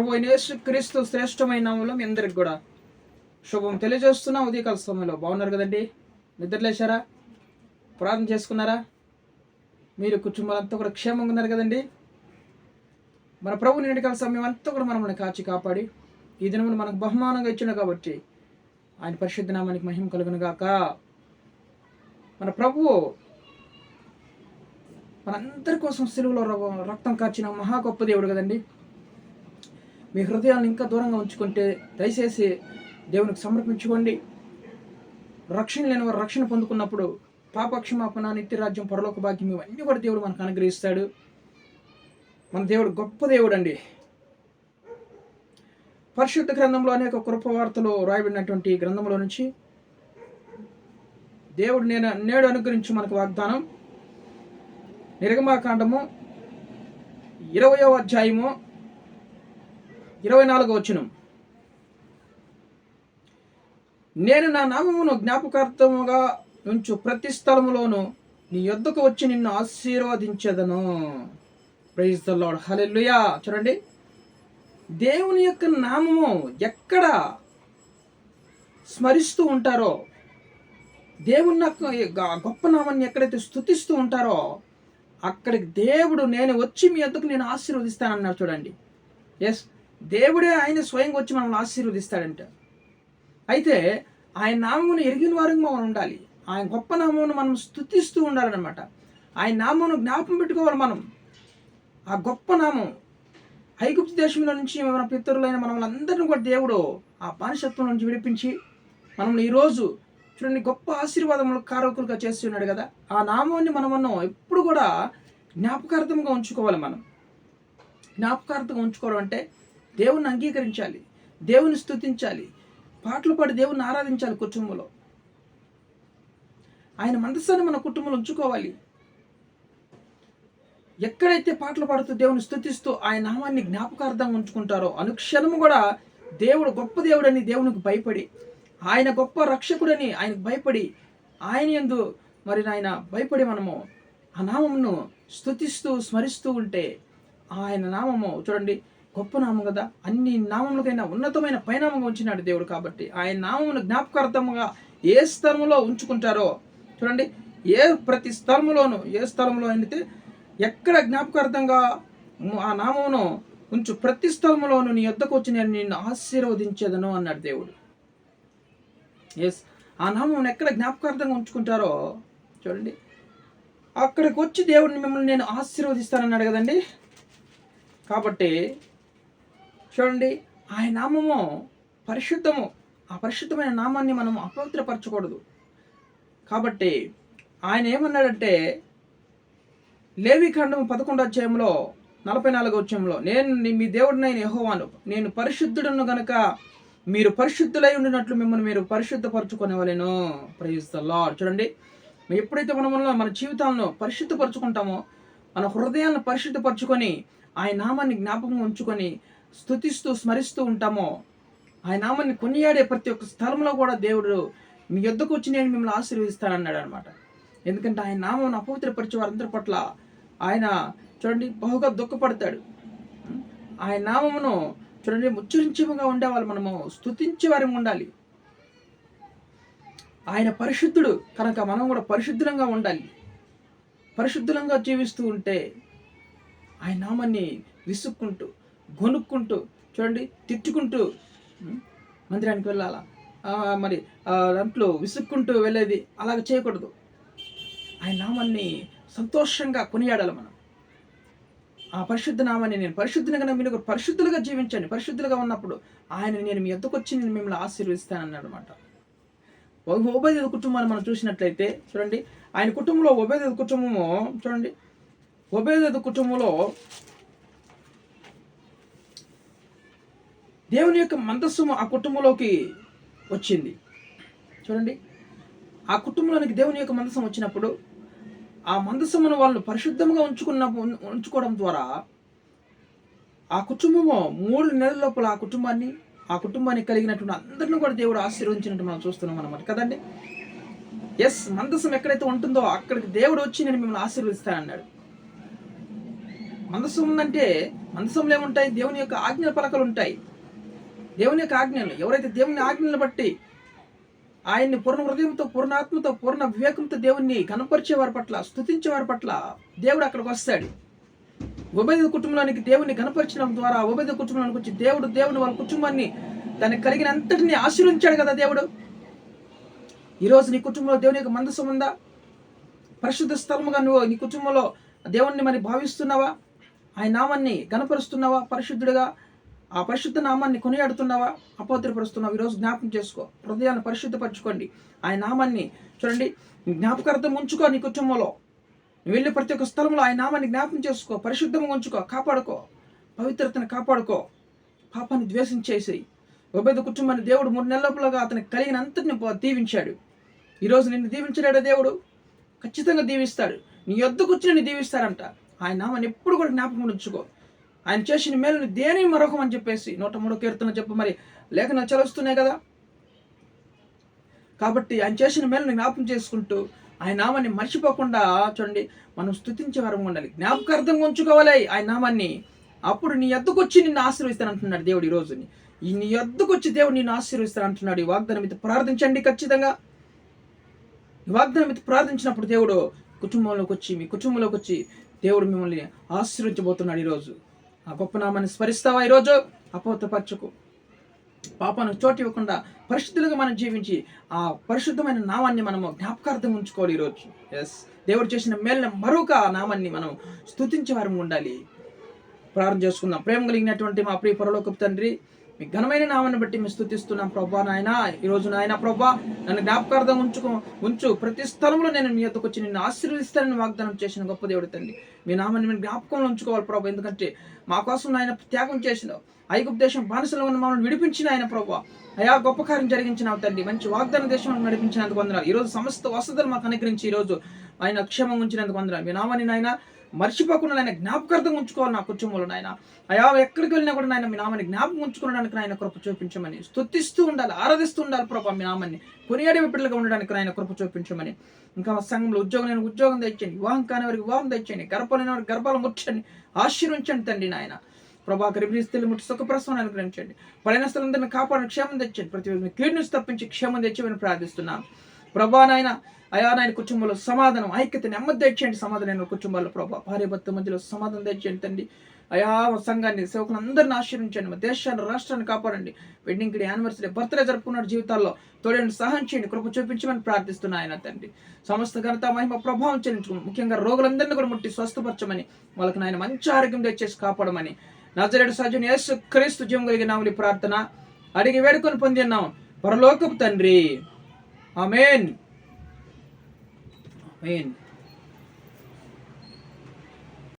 ప్రభు అయిన యేసుక్రీస్తు శ్రేష్టమైన నామములో మీ అందరికి కూడా శుభం తెలియజేస్తున్నా. ఉదయకాల సమయంలో బాగున్నారు కదండి? నిద్రలేశారా? ప్రార్థన చేసుకున్నారా? మీరు కుటుంబాలంతా కూడా క్షేమంగా ఉన్నారు కదండి? మన ప్రభు నిండికాల సమయం అంతా కూడా మనల్ని కాచి కాపాడి ఈ దినమును మనకు బహుమానంగా ఇచ్చిన కాబట్టి ఆయన పరిశుద్ధ నామానికి మహిమ కలుగును గాక. మన ప్రభువు మనందరి కోసం సిలువలో రక్తం కార్చిన మహా గొప్ప దేవుడు కదండి. మీ హృదయాలను ఇంకా దూరంగా ఉంచుకుంటే దయచేసి దేవునికి సమర్పించుకోండి. రక్షణ లేని వారు రక్షణ పొందుకున్నప్పుడు పాపక్షమాపణ, నిత్యరాజ్యం, పరలోక భాగ్యం ఇవన్నీ కూడా దేవుడు మనకు అనుగ్రహిస్తాడు. మన దేవుడు గొప్ప దేవుడు అండి. పరిశుద్ధ గ్రంథంలో అనేక కృపవార్తలు రాయబడినటువంటి గ్రంథంలో నుంచి దేవుడు నేడు అనుగ్రహించి మనకు వాగ్దానం నిర్గమాకాండము 20వ అధ్యాయము 24వ వచనం. నేను నా నామమును జ్ఞాపకార్థముగా ఉంచు ప్రతి స్థలములోను నీ యొద్దకు వచ్చి నిన్ను ఆశీర్వదించెదను. ప్రైజ్ ద లార్డ్, హల్లెలూయా. చూడండి, దేవుని యొక్క నామము ఎక్కడ స్మరిస్తూ ఉంటారో, దేవుని గొప్ప నామాన్ని ఎక్కడైతే స్తుతిస్తూ ఉంటారో అక్కడికి దేవుడు నేను వచ్చి మీ యొద్దకు నేను ఆశీర్వదిస్తానన్నారు. చూడండి, ఎస్, దేవుడే ఆయన స్వయంగా వచ్చి మనల్ని ఆశీర్వదిస్తాడంట. అయితే ఆయన నామమును ఎరిగిన వారికి మనం ఉండాలి. ఆయన గొప్ప నామమును మనం స్తుతిస్తూ ఉండాలన్నమాట. ఆయన నామమును జ్ఞాపకం పెట్టుకోవాలి మనం. ఆ గొప్ప నామం ఐగుప్తు దేశంలో నుంచి మన పితరులైన మనల్ని అందరినీ కూడా దేవుడు ఆ బానిసత్వం నుంచి విడిపించి మనల్ని ఈరోజు చూడండి గొప్ప ఆశీర్వాదములు కారకులుగా చేస్తున్నాడు కదా. ఆ నామాన్ని మనం ఎప్పుడు కూడా జ్ఞాపకార్థంగా ఉంచుకోవాలి. మనం జ్ఞాపకార్థంగా ఉంచుకోవడం అంటే దేవుణ్ణి అంగీకరించాలి, దేవుని స్తుతించాలి, పాటలు పాడి దేవుణ్ణి ఆరాధించాలి. కుటుంబంలో ఆయన మనసాన్ని మన కుటుంబంలో ఉంచుకోవాలి. ఎక్కడైతే పాటలు పాడుతూ దేవుని స్తుతిస్తూ ఆయన నామాన్ని జ్ఞాపకార్థంగా ఉంచుకుంటారో అనుక్షణము కూడా దేవుడు గొప్ప దేవుడని దేవునికి భయపడి, ఆయన గొప్ప రక్షకుడని ఆయనకు భయపడి, ఆయన యందు మరి ఆయన భయపడి మనము ఆ నామమును స్తుతిస్తూ స్మరిస్తూ ఉంటే ఆయన నామము చూడండి గొప్ప నామం కదా. అన్ని నామములకైనా ఉన్నతమైన పైనామంగా ఉంచినాడు దేవుడు. కాబట్టి ఆయన నామమును జ్ఞాపకార్థముగా ఏ స్థలంలో ఉంచుకుంటారో చూడండి, ప్రతి స్థలములోను ఏ స్థలంలో అయితే ఎక్కడ జ్ఞాపకార్థంగా ఆ నామమును ఉంచు ప్రతి స్థలములోను నీ యొద్దకు వచ్చి నేను నిన్ను ఆశీర్వదించేదను అన్నాడు దేవుడు. ఎస్, ఆ నామమును ఎక్కడ జ్ఞాపకార్థంగా ఉంచుకుంటారో చూడండి అక్కడికి వచ్చి దేవుడిని మిమ్మల్ని నేను ఆశీర్వదిస్తానన్నాడు కదండి. కాబట్టి చూడండి, ఆయన నామము పరిశుద్ధము. ఆ పరిశుద్ధమైన నామాన్ని మనం అపవిత్రపరచకూడదు. కాబట్టి ఆయన ఏమన్నాడంటే లేవికాండము 11వ అధ్యాయంలో 44వ వచనంలో, నేను మీ దేవుడినైన యెహోవాను, నేను పరిశుద్ధుడను గనుక మీరు పరిశుద్ధులై ఉండినట్లు మిమ్మల్ని మీరు పరిశుద్ధపరచుకునేవాళ్ళను. Praise the lord. చూడండి, ఎప్పుడైతే మన జీవితాలను పరిశుద్ధపరచుకుంటామో, మన హృదయాలను పరిశుద్ధపరచుకొని ఆయన నామాన్ని జ్ఞాపకం ఉంచుకొని స్తుతిస్తూ స్మరిస్తూ ఉంటామో, ఆయన నామాన్ని కొనియాడే ప్రతి ఒక్క స్థలంలో కూడా దేవుడు మీ యొద్దకు వచ్చి నేను మిమ్మల్ని ఆశీర్వదిస్తానన్నాడు అనమాట. ఎందుకంటే ఆయన నామం అపవిత్రపరిచే వారందరి పట్ల ఆయన చూడండి బహుగా దుఃఖపడతాడు. ఆయన నామమును చూడండి ఉచ్చరించేముగా ఉండేవాళ్ళు మనము స్తుతించే వారి ఉండాలి. ఆయన పరిశుద్ధుడు కనుక మనం కూడా పరిశుద్ధంగా ఉండాలి. పరిశుద్ధంగా జీవిస్తూ ఉంటే ఆయన నామాన్ని విసుక్కుంటూ గొనుక్కుంటూ చూడండి తిట్టుకుంటూ మందిరానికి వెళ్ళాలా, మరి దాంట్లో విసుక్కుంటూ వెళ్ళేది అలాగ చేయకూడదు. ఆయన నామాన్ని సంతోషంగా కొనియాడాలి మనం. ఆ పరిశుద్ధ నామాన్ని నేను పరిశుద్ధంగా మీరు పరిశుద్ధులుగా జీవించండి. పరిశుద్ధులుగా ఉన్నప్పుడు ఆయన నేను మీ యొద్దకు వచ్చి నేను మిమ్మల్ని ఆశీర్వదిస్తానన్నాడు అనమాట. ఓబేదెదు కుటుంబాన్ని మనం చూసినట్లయితే చూడండి, ఆయన కుటుంబంలో ఓబేదెదు కుటుంబము చూడండి, ఓబేదెదు కుటుంబంలో దేవుని యొక్క మందస్సు ఆ కుటుంబంలోకి వచ్చింది. చూడండి, ఆ కుటుంబంలోనికి దేవుని యొక్క మందసం వచ్చినప్పుడు ఆ మందసమును వాళ్ళు పరిశుద్ధంగా ఉంచుకోవడం ద్వారా ఆ కుటుంబము 3 నెలల లోపల ఆ కుటుంబానికి కలిగినటువంటి అందరిని కూడా దేవుడు ఆశీర్వదించినట్టు మనం చూస్తున్నాం అన్నమాట కదండి. ఎస్, మందసం ఎక్కడైతే ఉంటుందో అక్కడికి దేవుడు వచ్చి నేను మిమ్మల్ని ఆశీర్వదిస్తానన్నాడు. మందసం ఉందంటే మందసంలో ఏముంటాయి? దేవుని యొక్క ఆజ్ఞల పలకలు ఉంటాయి. దేవుని యొక్క ఆజ్ఞలు, ఎవరైతే దేవుని ఆజ్ఞలను బట్టి ఆయన్ని పూర్ణ హృదయంతో, పూర్ణ ఆత్మతో, పూర్ణ వివేకంతో దేవుణ్ణి కనపరిచే వారి పట్ల, స్తుతించే వారి పట్ల దేవుడు అక్కడికి వస్తాడు. ఒబేదు కుటుంబంలోనికి దేవుని కనపరచడం ద్వారా ఒబేదు కుటుంబంలోనికి వచ్చి దేవుడు వాళ్ళ కుటుంబాన్ని దానికి కలిగిన అంతటిని ఆశీర్వించాడు కదా దేవుడు. ఈరోజు నీ కుటుంబంలో దేవుని యొక్క మందసం ఉందా? పరిశుద్ధ స్థలముగా నువ్వు నీ కుటుంబంలో దేవుణ్ణి మరి భావిస్తున్నావా? ఆయన నామాన్ని గణపరుస్తున్నావా? పరిశుద్ధుడిగా ఆ పరిశుద్ధ నామాన్ని కొనియాడుతున్నావా? అపవిత్రపరుస్తున్నావా? ఈరోజు జ్ఞాపకం చేసుకో, హృదయాన్ని పరిశుద్ధపరచుకోండి. ఆయన నామాన్ని చూడండి, జ్ఞాపకార్థం ఉంచుకో. నీ కుటుంబంలో వెళ్ళి ప్రతి ఒక్క స్థలంలో ఆయన నామాన్ని జ్ఞాపకం చేసుకో, పరిశుద్ధంగా ఉంచుకో, కాపాడుకో, పవిత్రతను కాపాడుకో, పాపాన్ని ద్వేషించేసి. ఒబేదు కుటుంబాన్ని దేవుడు 3 నెలల లోపలగా అతనికి కలిగినంతటిని దీవించాడు. ఈరోజు నిన్ను దీవించలేడా దేవుడు? ఖచ్చితంగా దీవిస్తాడు. నీ యొద్దకు వచ్చి నిన్ను దీవిస్తాడంట. ఆయన నామాన్ని ఎప్పుడు కూడా జ్ఞాపకం ఉంచుకో. ఆయన చేసిన మేలుని దేని మరొకం అని చెప్పేసి 103 కీర్తన చెప్పు, మరి లేఖనాలు చదువుతున్నాయి కదా. కాబట్టి ఆయన చేసిన మేలుని జ్ఞాపకం చేసుకుంటూ ఆయన నామాన్ని మర్చిపోకుండా చూడండి మనం స్తుతించే వరం ఉండాలి, జ్ఞాపకార్థంగా ఉంచుకోవాలి ఆయన నామాన్ని. అప్పుడు నీ యొద్దకు వచ్చి నిన్ను ఆశీర్వదిస్తాను అంటున్నాడు దేవుడు. ఈ రోజుని నీ యొద్దకు వచ్చి దేవుడు నిన్ను ఆశీర్వదిస్తాను అంటున్నాడు. ఈ వాగ్దానం మీద ప్రార్థించండి. ఖచ్చితంగా ఈ వాగ్దానం మీద ప్రార్థించినప్పుడు దేవుడు కుటుంబంలోకి వచ్చి, మీ కుటుంబంలోకి వచ్చి దేవుడు మిమ్మల్ని ఆశీర్వించబోతున్నాడు. ఈరోజు ఆ గొప్ప నామాన్ని స్మరిస్తావా? ఈరోజు అపవిత్రపరచకు, పాపానికి చోటు ఇవ్వకుండా పరిశుద్ధులుగా మనం జీవించి ఆ పరిశుద్ధమైన నామాన్ని మనము జ్ఞాపకార్థం ఉంచుకోవాలి. ఈరోజు దేవుడు చేసిన మేలుని మరొక నామాన్ని మనం స్తుతించే వారం ఉండాలి. ప్రార్థన చేసుకుందాం. ప్రేమ కలిగినటువంటి మా ప్రియ పరలోకపు తండ్రి, మీ ఘనమైన నామాన్ని బట్టి మేము స్తుతిస్తున్నాం ప్రభా. నాయన ఈరోజు నాయన ప్రభా నన్ను జ్ఞాపకార్థం ఉంచు, ప్రతి స్థలంలో నేను మీ యొద్దకు వచ్చి నిన్ను ఆశీర్వదిస్తానని వాగ్దానం చేసిన గొప్ప దేవుడు తండ్రి. మీ నామాన్ని మేము జ్ఞాపకంలో ఉంచుకోవాలి ప్రభా. ఎందుకంటే మా కోసం నాయన త్యాగం చేసినావు, ఐగుప్తు దేశం బానిసలో ఉన్న మమ్మల్ని విడిపించిన ఆయన ప్రభా. అయా గొప్ప కార్యం జరిగించినావు తండ్రి. మంచి వాగ్దాన దేశం నడిపించినందుకు వందనాలు. ఈరోజు సమస్త వసతులు మాకు అనుగ్రహించి ఈరోజు ఆయన క్షేమంగా ఉంచినందుకు వందనాలు. మీ నామాన్ని నాయన మర్చిపోకుండా నాయన జ్ఞాపకార్థం ఉంచుకోవాలి నా కుటుంబంలో నాయన. అయా ఎక్కడికి వెళ్ళినా కూడా నాయన మీ నామాన్ని జ్ఞాపకం ఉంచుకోవడానికి నాయన కృప చూపించమని, స్తుతిస్తూ ఉండాలి, ఆరాధిస్తూ ఉండాలి ప్రభా. మీ నామాన్ని కొనియాడే బిడ్డలుగా ఉండడానికి నాయన కృప చూపించమని. ఇంకా మా సంఘంలో ఉద్యోగం తెచ్చండి, వివాహం కాని వారికి వివాహం తెచ్చండి, గర్భాలైన వారికి గర్భాలు ముట్టండి, ఆశీర్వించండి తండ్రి నాయన ప్రభా. గర్భిణీ స్త్రీలు ముట్టి సుఖప్రసవాన్ని అనుగ్రహించండి, పడిన స్థలందరినీ కాపాడిన క్షేమం తెచ్చండి, ప్రతి కీడు నుంచి తప్పించి క్షేమం తెచ్చమని ప్రార్థిస్తున్నాం ప్రభా. నాయన అయా నాయన కుటుంబంలో సమాధానం, ఐక్యత, నెమ్మది తెచ్చండి. సమాధానం కుటుంబాల్లో ప్రభా, భార్య భర్త మధ్యలో సమాధానం తెచ్చండి తండ్రి. అయా సంఘాన్ని, సేవకులను అందరిని ఆశీర్వించండి, మా దేశాన్ని, రాష్ట్రాన్ని కాపాడండి. వెడ్డింగ్ డే, యానివర్సరీ, బర్త్డే జరుపుకున్న జీవితాల్లో తోడండి, సహాయం చేయండి, కృప చూపించమని ప్రార్థిస్తున్నా ఆయన తండ్రి. సమస్త ఘనత మహిమ ప్రభావం చెల్లించుకుని ముఖ్యంగా రోగులందరినీ కూడా ముట్టి స్వస్థపరచమని, వాళ్ళకి నాయన మంచి ఆరోగ్యం తెచ్చేసి కాపాడమని నజరేయుడు సజీవుని యేసు క్రీస్తు జీవం కలిగిన నామములో ప్రార్థన అడిగి వేడుకొని పొంది ఉన్నాం పరలోకపు తండ్రి. ఆమేన్.